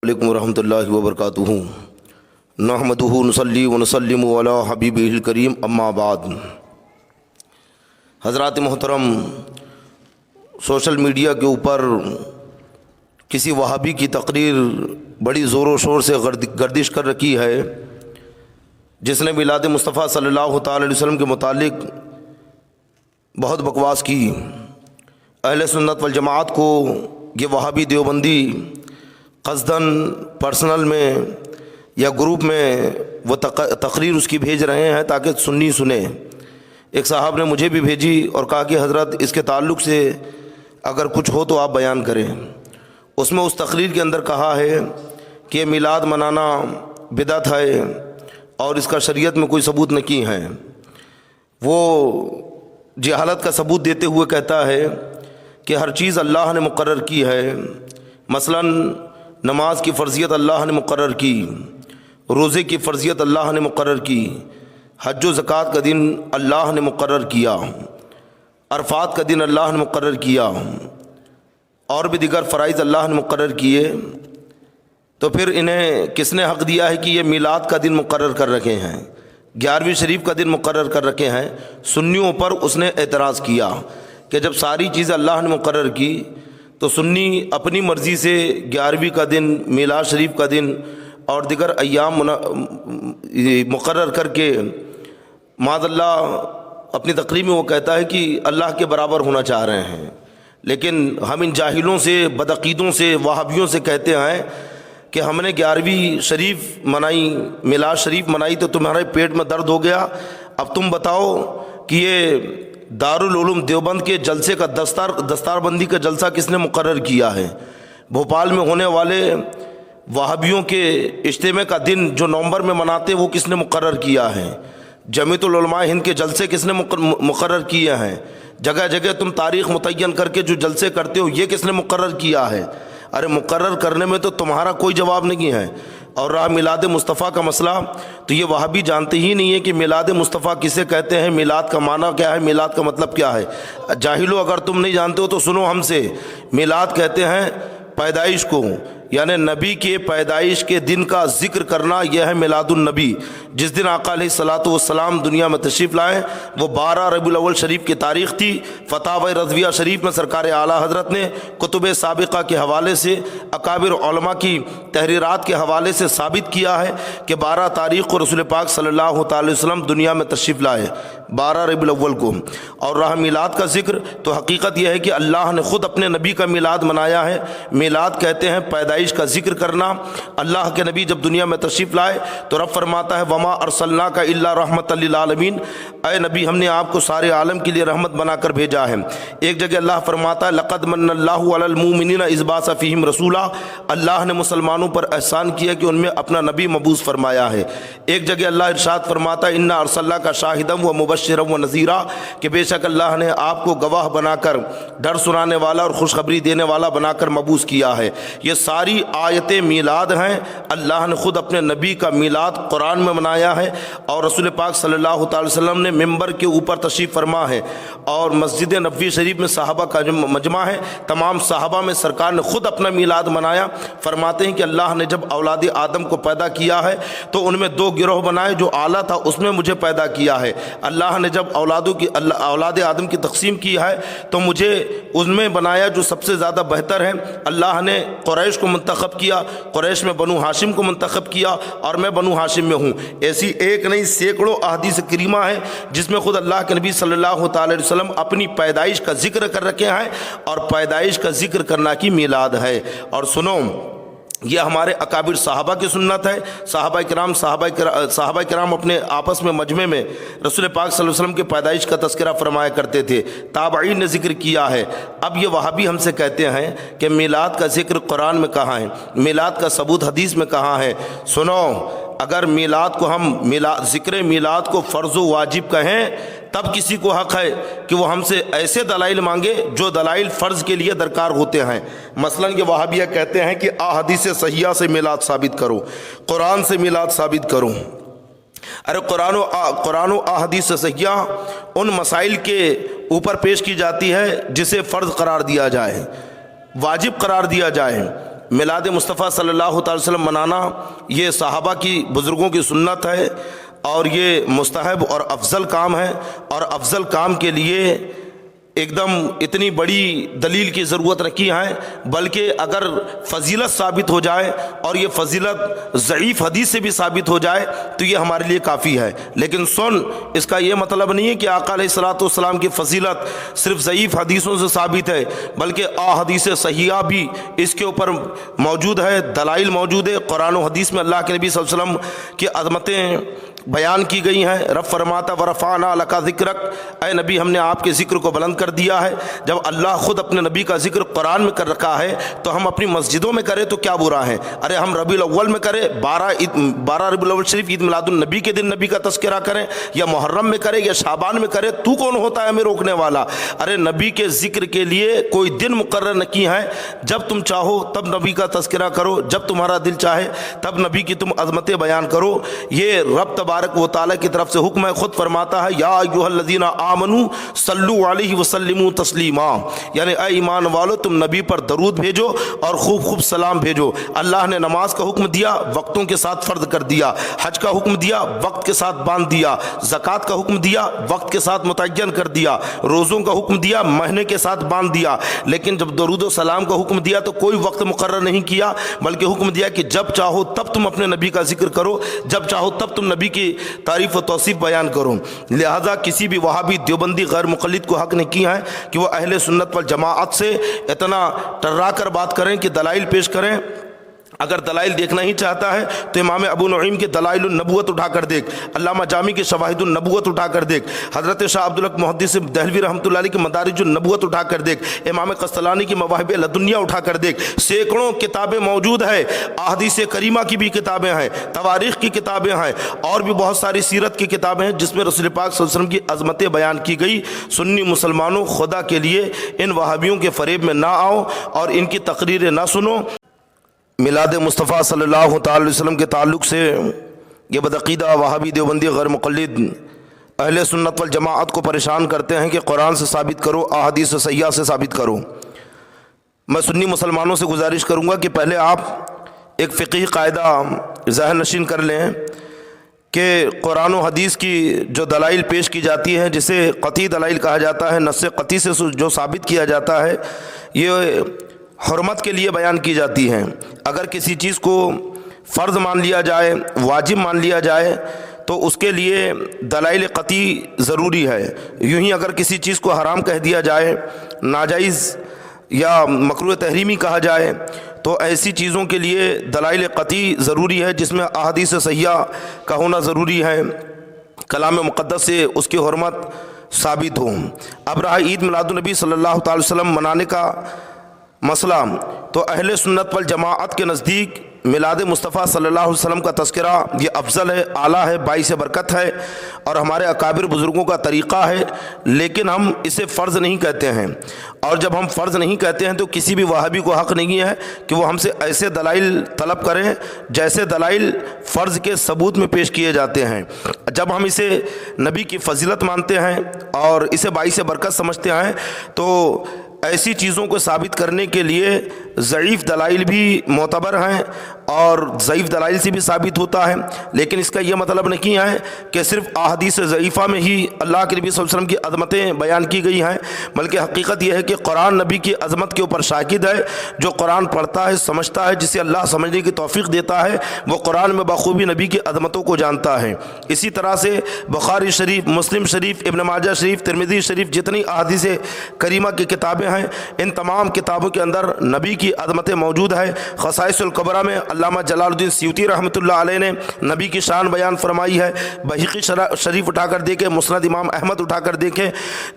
علیکم ورحمۃ اللہ وبرکاتہ۔ نحمدہ نصلی ونسلم علی حبیبہ الکریم، اما بعد۔ حضرات محترم، سوشل میڈیا کے اوپر کسی وہابی کی تقریر بڑی زور و شور سے گردش کر رکھی ہے، جس نے میلاد مصطفیٰ صلی اللہ تعالی علیہ وسلم کے متعلق بہت بکواس کی۔ اہل سنت والجماعت کو یہ وہابی دیوبندی قصداً پرسنل میں یا گروپ میں وہ تقریر اس کی بھیج رہے ہیں تاکہ سنی سنیں۔ ایک صاحب نے مجھے بھی بھیجی اور کہا کہ حضرت اس کے تعلق سے اگر کچھ ہو تو آپ بیان کریں۔ اس میں اس تقریر کے اندر کہا ہے کہ میلاد منانا بدعت ہے اور اس کا شریعت میں کوئی ثبوت نہیں ہے۔ وہ جہالت کا ثبوت دیتے ہوئے کہتا ہے کہ ہر چیز اللہ نے مقرر کی ہے، مثلاً نماز کی فرضیت اللہ نے مقرر کی، روزے کی فرضیت اللہ نے مقرر کی، حج و زکوٰۃ کا دن اللہ نے مقرر کیا، عرفات کا دن اللہ نے مقرر کیا، اور بھی دیگر فرائض اللہ نے مقرر کیے۔ تو پھر انہیں کس نے حق دیا ہے کہ یہ میلاد کا دن مقرر کر رکھے ہیں، 11ویں شریف کا دن مقرر کر رکھے ہیں؟ سنیوں پر اس نے اعتراض کیا کہ جب ساری چیزیں اللہ نے مقرر کی تو سنی اپنی مرضی سے 11ویں کا دن، میلاد شریف کا دن اور دیگر ایام مقرر کر کے معاذ اللہ اپنی تقریر میں وہ کہتا ہے کہ اللہ کے برابر ہونا چاہ رہے ہیں۔ لیکن ہم ان جاہلوں سے، بدعقیدوں سے، وہابیوں سے کہتے ہیں کہ ہم نے 11ویں شریف منائی، میلاد شریف منائی تو تمہارے پیٹ میں درد ہو گیا، اب تم بتاؤ کہ یہ دارالعلوم دیوبند کے جلسے کا دستار بندی کا جلسہ کس نے مقرر کیا ہے؟ بھوپال میں ہونے والے وہابیوں کے اجتماع کا دن جو نومبر میں مناتے وہ کس نے مقرر کیا ہے؟ جمعیت العلماء ہند کے جلسے کس نے مقرر کیے ہیں؟ جگہ جگہ تم تاریخ متعین کر کے جو جلسے کرتے ہو یہ کس نے مقرر کیا ہے؟ ارے مقرر کرنے میں تو تمہارا کوئی جواب نہیں ہے۔ اور رہا میلاد مصطفیٰ کا مسئلہ، تو یہ وہابی جانتے ہی نہیں ہے کہ میلاد مصطفیٰ کسے کہتے ہیں، میلاد کا معنی کیا ہے، میلاد کا مطلب کیا ہے۔ جاہلو، اگر تم نہیں جانتے ہو تو سنو ہم سے۔ میلاد کہتے ہیں پیدائش کو، یعنی نبی کے پیدائش کے دن کا ذکر کرنا، یہ ہے میلاد النبی۔ جس دن آقا علیہ الصلوۃ والسلام دنیا میں تشریف لائے وہ 12 ربیع الاول شریف کی تاریخ تھی۔ فتاوی رضویہ شریف میں سرکار اعلیٰ حضرت نے کتب سابقہ کے حوالے سے، اکابر علماء کی تحریرات کے حوالے سے ثابت کیا ہے کہ 12 تاریخ کو رسول پاک صلی اللہ تعالی وسلم دنیا میں تشریف لائے، 12 ربیع الاول کو۔ اور رہا میلاد کا ذکر، تو حقیقت یہ ہے کہ اللہ نے خود اپنے نبی کا میلاد منایا ہے۔ میلاد کہتے ہیں پیدائش کا ذکر کرنا۔ اللہ کے نبی جب دنیا میں تشریف لائے تو رب فرماتا ہے وما ارسلناک الا رحمۃ للعالمین، اے نبی ہم نے آپ کو سارے عالم کے لیے رحمت بنا کر بھیجا ہے۔ ایک جگہ اللہ فرماتا ہے لقد من اللہ علی المؤمنین اذ بعث فیہم رسولا، اللہ نے مسلمانوں پر احسان کیا کہ ان میں اپنا نبی مبعوث فرمایا ہے۔ ایک جگہ اللہ ارشاد فرماتا ہے انا ارسلناک شاہدا ومبشرا ونذیرا، کہ بے شک اللہ نے آپ کو گواہ بنا کر، ڈر سنانے والا اور خوشخبری دینے والا بنا کر مبعوث کیا ہے۔ یہ ساری آیتیں میلاد ہیں۔ اللہ نے خود اپنے نبی کا میلاد قرآن میں منایا ہے، اور رسول پاک صلی اللہ تعالی وسلم نے ممبر کے اوپر تشریف فرما ہے، اور مسجد نبوی شریف میں صحابہ کا مجمع ہے، تمام صحابہ میں سرکار نے خود اپنا میلاد منایا۔ فرماتے ہیں کہ اللہ نے جب اولاد آدم کو پیدا کیا ہے تو ان میں 2 گروہ بنائے، جو اعلیٰ تھا اس میں مجھے پیدا کیا ہے۔ اللہ نے جب اولاد آدم کی تقسیم کی ہے تو مجھے ان میں بنایا جو سب سے زیادہ بہتر ہے۔ اللہ نے قریش کو منتخب کیا، قریش میں بنو ہاشم کو منتخب کیا، اور میں بنو ہاشم میں ہوں۔ ایسی ایک نہیں سینکڑوں احادیث کریمہ ہیں جس میں خود اللہ کے نبی صلی اللہ تعالی علیہ وسلم اپنی پیدائش کا ذکر کر رکھے ہیں، اور پیدائش کا ذکر کرنا کی میلاد ہے۔ اور سنو، یہ ہمارے اکابر صحابہ کی سنت ہے۔ صحابہ کرام اپنے آپس میں مجمع میں رسول پاک صلی اللہ علیہ وسلم کے پیدائش کا تذکرہ فرمایا کرتے تھے، تابعین نے ذکر کیا ہے۔ اب یہ وہابی ہم سے کہتے ہیں کہ میلاد کا ذکر قرآن میں کہاں ہے، میلاد کا ثبوت حدیث میں کہاں ہے؟ سنو، اگر میلاد کو ہم ذکر میلاد کو فرض و واجب کہیں تب کسی کو حق ہے کہ وہ ہم سے ایسے دلائل مانگے جو دلائل فرض کے لیے درکار ہوتے ہیں۔ مثلا یہ وہابیہ کہتے ہیں کہ احادیث صحیحہ سے میلاد ثابت کرو، قرآن سے میلاد ثابت کرو۔ ارے قرآن و احادیث صحیحہ ان مسائل کے اوپر پیش کی جاتی ہے جسے فرض قرار دیا جائے، واجب قرار دیا جائے، میلاد مصطفیٰ صلی اللہ تعالی وسلم منانا یہ صحابہ کی بزرگوں کی سنت ہے، اور یہ مستحب اور افضل کام ہے، اور افضل کام کے لیے ایک دم اتنی بڑی دلیل کی ضرورت نہیں ہے، بلکہ اگر فضیلت ثابت ہو جائے اور یہ فضیلت ضعیف حدیث سے بھی ثابت ہو جائے تو یہ ہمارے لیے کافی ہے۔ لیکن اس کا یہ مطلب نہیں ہے کہ آقا علیہ الصلوۃ والسلام کی فضیلت صرف ضعیف حدیثوں سے ثابت ہے، بلکہ احادیث صحیحہ بھی اس کے اوپر موجود ہے، دلائل موجود ہے۔ قرآن و حدیث میں اللہ کے نبی صلی اللہ علیہ وسلم کی عظمتیں بیان کی گئی ہیں۔ رب فرماتا ورفعنا لک ذکرک، اے نبی ہم نے آپ کے ذکر کو بلند کر دیا ہے۔ جب اللہ خود اپنے نبی کا ذکر قرآن میں کر رکھا ہے تو ہم اپنی مسجدوں میں کریں تو کیا برا ہے؟ ارے ہم ربیع الاول میں کریں، 12 ربیع الاول شریف عید میلاد النبی کے دن نبی کا تذکرہ کریں، یا محرم میں کریں یا شعبان میں کریں، تو کون ہوتا ہے ہمیں روکنے والا؟ ارے نبی کے ذکر کے لیے کوئی دن مقرر نہیں ہے، جب تم چاہو تب نبی کا تذکرہ کرو، جب تمہارا دل چاہے تب نبی کی تم عظمتیں بیان کرو۔ یہ رب تبارک و تعالیٰ کی طرف سے حکم ہے۔ خود فرماتا ہے یا ایھا الذین آمنوا صلوا علیہ وسلموا تسلیما، یعنی اے ایمان والو تم نبی پر درود بھیجو اور خوب خوب سلام بھیجو۔ اللہ نے نماز کا حکم دیا، وقتوں کے ساتھ فرض کر دیا، حج کا حکم دیا، وقت کے ساتھ باندھ دیا، زکوٰۃ کا حکم دیا، وقت کے ساتھ متعین کر دیا، روزوں کا حکم دیا، مہینے کے ساتھ باندھ دیا۔ لیکن جب درود و سلام کا حکم دیا تو کوئی وقت مقرر نہیں کیا، بلکہ حکم دیا کہ جب چاہو تب تم اپنے نبی کا ذکر کرو، جب چاہو تب تم نبی کی تعریف و توصیف بیان کرو۔ لہذا کسی بھی وہابی دیوبندی غیر مقلد کو حق نہیں کیا ہے کہ وہ اہل سنت والجماعت سے اتنا ٹرا کر بات کریں کہ دلائل پیش کریں۔ اگر دلائل دیکھنا ہی چاہتا ہے تو امام ابو نعیم کے دلائل النبوت اٹھا کر دیکھ، علامہ جامی کے شواہد النبوت اٹھا کر دیکھ، حضرت شاہ عبدالحق محدث دہلوی رحمۃ اللہ علیہ کی مدارج النبوت اٹھا کر دیکھ، امام قسطلانی کی مواہب لدنیہ اٹھا کر دیکھ۔ سینکڑوں کتابیں موجود ہیں، احادیث کریمہ کی بھی کتابیں ہیں، تواریخ کی کتابیں ہیں، اور بھی بہت ساری سیرت کی کتابیں ہیں جس میں رسول پاک صلی اللہ علیہ وسلم کی عظمتیں بیان کی گئی۔ سنی مسلمانوں خدا کے لیے ان وہابیوں کے فریب میں نہ آؤ اور ان کی تقریریں نہ سنو۔ میلاد مصطفیٰ صلی اللہ تعالی وسلم کے تعلق سے یہ بدعقیدہ وہابی دیوبندی غیر مقلد اہل سنت والجماعت کو پریشان کرتے ہیں کہ قرآن سے ثابت کرو، احادیث صحیحہ سے ثابت کرو۔ میں سنی مسلمانوں سے گزارش کروں گا کہ پہلے آپ ایک فقہی قاعدہ ذہن نشین کر لیں کہ قرآن و حدیث کی جو دلائل پیش کی جاتی ہیں، جسے قطعی دلائل کہا جاتا ہے، نص قطعی سے جو ثابت کیا جاتا ہے، یہ حرمت کے لیے بیان کی جاتی ہیں۔ اگر کسی چیز کو فرض مان لیا جائے، واجب مان لیا جائے تو اس کے لیے دلائل قطعی ضروری ہے۔ یوں ہی اگر کسی چیز کو حرام کہہ دیا جائے، ناجائز یا مکروہ تحریمی کہا جائے تو ایسی چیزوں کے لیے دلائل قطعی ضروری ہے، جس میں احادیث صحیحہ کا ہونا ضروری ہے، کلام مقدس سے اس کی حرمت ثابت ہو۔ اب رہا عید میلاد النبی صلی اللہ تعالی وسلم منانے کا مسئلہ، تو اہل سنت والجماعت کے نزدیک میلاد مصطفیٰ صلی اللہ علیہ وسلم کا تذکرہ یہ افضل ہے، اعلیٰ ہے، باعث برکت ہے، اور ہمارے اکابر بزرگوں کا طریقہ ہے، لیکن ہم اسے فرض نہیں کہتے ہیں۔ اور جب ہم فرض نہیں کہتے ہیں تو کسی بھی وہابی کو حق نہیں ہے کہ وہ ہم سے ایسے دلائل طلب کریں جیسے دلائل فرض کے ثبوت میں پیش کیے جاتے ہیں۔ جب ہم اسے نبی کی فضیلت مانتے ہیں اور اسے باعث برکت سمجھتے ہیں تو ایسی چیزوں کو ثابت کرنے کے لیے ضعیف دلائل بھی معتبر ہیں اور ضعیف دلائل سے بھی ثابت ہوتا ہے، لیکن اس کا یہ مطلب نہیں ہے کہ صرف احادیث ضعیفہ میں ہی اللہ کے نبی صلی اللہ علیہ وسلم کی عظمتیں بیان کی گئی ہیں، بلکہ حقیقت یہ ہے کہ قرآن نبی کی عظمت کے اوپر شاہد ہے۔ جو قرآن پڑھتا ہے، سمجھتا ہے، جسے اللہ سمجھنے کی توفیق دیتا ہے، وہ قرآن میں بخوبی نبی کی عظمتوں کو جانتا ہے۔ اسی طرح سے بخاری شریف، مسلم شریف، ابن ماجہ شریف، ترمذی شریف، جتنی احادیث کریمہ کی کتابیں ہیں، ان تمام کتابوں کے اندر نبی کی عظمتیں موجود ہے۔ خصائص الکبریٰ میں علامہ جلال الدین سیوطی رحمۃ اللہ علیہ نے نبی کی شان بیان فرمائی ہے۔ بہقی شریف اٹھا کر دیکھیں، مسند امام احمد اٹھا کر دیکھیں،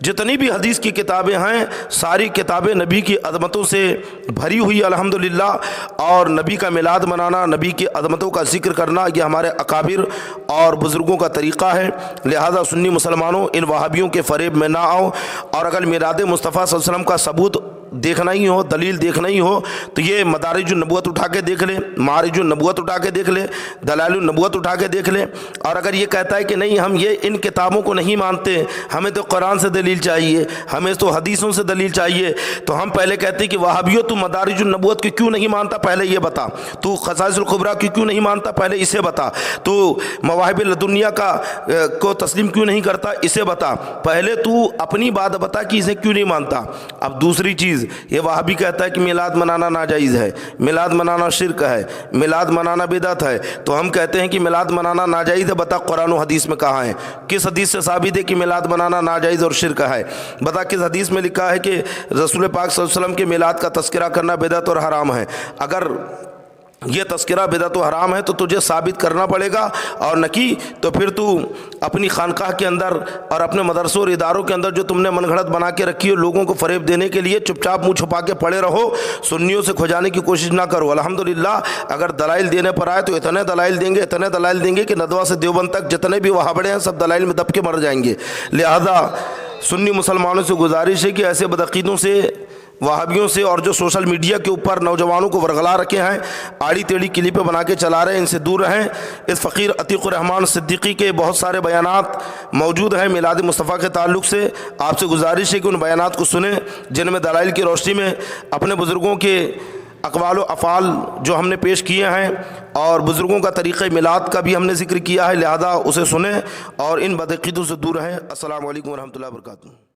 جتنی بھی حدیث کی کتابیں ہیں ساری کتابیں نبی کی عظمتوں سے بھری ہوئی الحمدللہ، اور نبی کا میلاد منانا، نبی کی عظمتوں کا ذکر کرنا، یہ ہمارے اکابر اور بزرگوں کا طریقہ ہے۔ لہذا سنی مسلمانوں ان وہابیوں کے فریب میں نہ آؤ، اور اگر میلاد مصطفیٰ صلی اللہ علیہ وسلم کا ثبوت دیکھنا ہی ہو, دلیل دیکھنا ہی ہو, تو یہ مدارج النبوت اٹھا کے دیکھ لے, معارج النبوت اٹھا کے دیکھ لے, دلائل النبوت اٹھا کے دیکھ لے. اور اگر یہ کہتا ہے کہ نہیں ہم یہ ان کتابوں کو نہیں مانتے, ہمیں تو قرآن سے دلیل چاہیے, ہمیں تو حدیثوں سے دلیل چاہیے, تو ہم پہلے کہتے ہیں کہ وہابیوں تو مدارج النبوت کی کیوں نہیں مانتا, پہلے یہ بتا. تو خصائص الکبریٰ کی کیوں نہیں مانتا, پہلے اسے بتا. تو مواہب لدنیہ کو تسلیم کیوں نہیں کرتا, اسے بتا. پہلے تو اپنی بات بتا کہ اسے کیوں نہیں مانتا. اب دوسری چیز, یہ وہابی کہتا ہے کہ میلاد منانا ناجائز ہے, میلاد منانا شرک ہے, میلاد منانا بدعت ہے. تو ہم کہتے ہیں کہ میلاد منانا ناجائز ہے, بتا قرآن و حدیث میں کہاں ہے, کس حدیث سے ثابت ہے کہ میلاد منانا ناجائز اور شرک ہے. بتا کس حدیث میں لکھا ہے کہ رسول پاک صلی اللہ علیہ وسلم کے میلاد کا تذکرہ کرنا بدعت اور حرام ہے. اگر یہ تذکرہ بدعت و حرام ہے تو تجھے ثابت کرنا پڑے گا, اور نکی تو پھر تو اپنی خانقاہ کے اندر اور اپنے مدرسوں اور اداروں کے اندر جو تم نے من گھڑت بنا کے رکھی ہے لوگوں کو فریب دینے کے لیے, چپ چاپ منہ چھپا کے پڑے رہو, سنیوں سے کھجانے کی کوشش نہ کرو. الحمدللہ اگر دلائل دینے پر آئے تو اتنے دلائل دیں گے, اتنے دلائل دیں گے کہ ندوہ سے دیوبند تک جتنے بھی وہابڑے ہیں سب دلائل میں دب کے مر جائیں گے. لہذا سنی مسلمانوں سے گزارش ہے کہ ایسے بدعقیدوں سے, وہابیوں سے, اور جو سوشل میڈیا کے اوپر نوجوانوں کو ورغلا رکھے ہیں, آڑی ٹیڑھی کلپیں بنا کے چلا رہے ہیں, ان سے دور رہیں. اس فقیر عتیق الرحمن صدیقی کے بہت سارے بیانات موجود ہیں میلاد مصطفیٰ کے تعلق سے. آپ سے گزارش ہے کہ ان بیانات کو سنیں جن میں دلائل کی روشنی میں اپنے بزرگوں کے اقوال و افعال جو ہم نے پیش کیے ہیں اور بزرگوں کا طریقہ میلاد کا بھی ہم نے ذکر کیا ہے. لہذا اسے سنیں اور ان بدعقیدوں سے دور رہیں. السلام علیکم ورحمۃ اللہ وبرکاتہ.